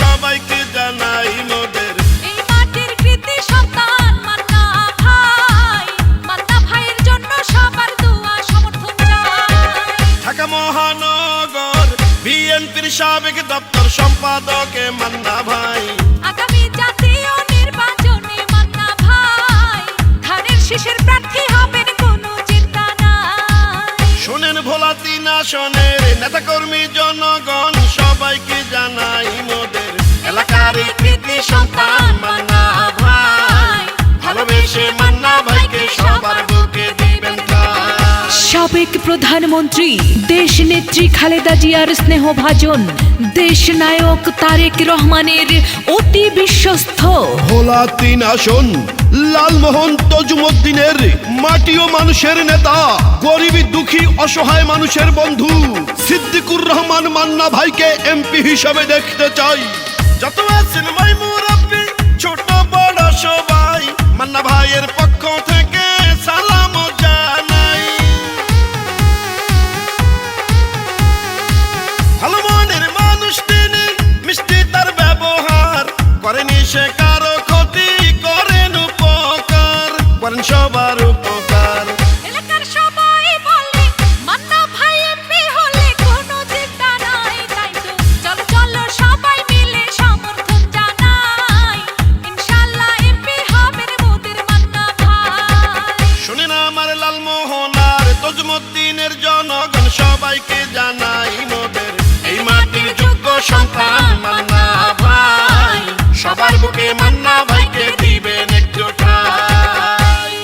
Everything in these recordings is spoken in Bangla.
সবাইকে জানাই মোদের এই মাটির কৃতি সন্তান মান্না ভাইয়ের জন্য সবার দোয়া সমর্থন চাই। ঢাকা মহানগর বিএনপির সাবেক দপ্তর সম্পাদক মান্না ভাই, আগামী জাতীয় নির্বাচনে মান্না ভাই ধানের শীষের প্রার্থী হবেন, কোনো চিন্তা নাই। শোনেন ভোলা 3 আসনের নেতাকর্মী জনগণ সবাইকে জানাই মোদের এলাকার এই কৃতি সন্তান মান্না ভাই, ভালোবেসে মান্না ভাইকে সবার বুকে দিবেন ঠাঁই। সাবেক প্রধানমন্ত্রী দেশ নেত্রী খালেদা জিয়ার স্নেহভাজন দেশ নায়ক তারেক রহমানের অতি বিশ্বস্ত ভোলা 3 আসন লালমোহন তজুমুদ্দিনের মাটি ও মানুষের নেতা, গরিবী দুঃখী অসহায় মানুষের বন্ধু সিদ্দিকুর রহমান মান্না ভাইকে এমপি হিসাবে দেখতে চাই। যত আছেন ভাই মুরব্বি ছোট বড় সবাই মান্না ভাইয়ের পক্ষ থেকে সালাম জানাই। ভালো মনের মানুষ তিনি, মিষ্টি তার ব্যবহার, করেনি সে কারো ক্ষতি, করেন উপকার, করেন সবার উপকার। এলাকার সবাই বলে মান্না ভাই এমপি হলে কোনো চিন্তা নাই, তাই তো চলো চলো সবাই মিলে সমর্থন জানাই, ইনশাআল্লাহ এমপি হবেন মোদের মান্না ভাই। শুনেন আমার লালমোহন আর তজুমুদ্দিনের জনগণ সবাইকে জানাই মোদের এই মাটির যোগ্য সন্তান মান্না ভাই, সবার বুকে মান্না ভাইকে দিবেন একটু ঠাঁই।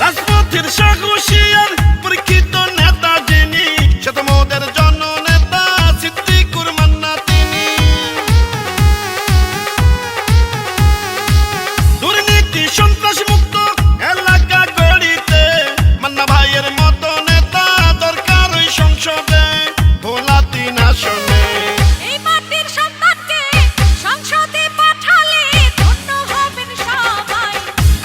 রাজপথের সাহসিয়ার পরীক্ষিত নেতা যিনি, সে তো মোদের জননেতা সিদ্দিকুর মান্না তিনি। দুর্নীতি সন্ত্রাস মুক্ত এলাকা গড়িতে মান্না ভাইয়ের মতো নেতা দরকার ওই সংসদে ভোলা 3 আসনে। এই মাটির সন্তানকে সংসদে পাঠালে ধন্য হবেন সবাই,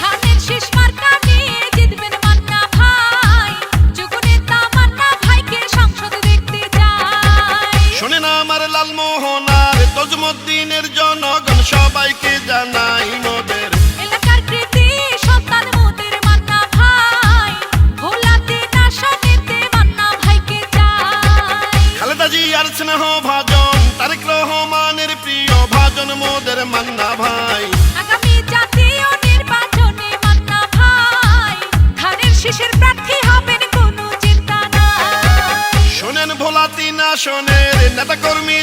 ধানের শীষ মার্কা নিয়ে জিতবেন মান্না ভাই, যুগনেতা মান্না ভাইকে সংসদে দেখতে চাই। শোনেন আমার লালমোহন আর তজুমুদ্দিনের জনগণ সবাইকে জানাই মোদের এলাকার কৃতি সন্তান মোদের মান্না ভাই, ভোলা 3 আসনেতে মান্না ভাইকে চাই। খালেদা জিয়ার স্নেহ ভাজন তারেক রহমানের প্রিয় ভাজন মোদের মান্না ভাই, আগামী জাতীয় নির্বাচনে মান্না ভাই ধানের শীষের প্রার্থী হবেন, কোনো চিন্তা নাই। শোনেন ভোলা 3 আসনের নেতাকর্মী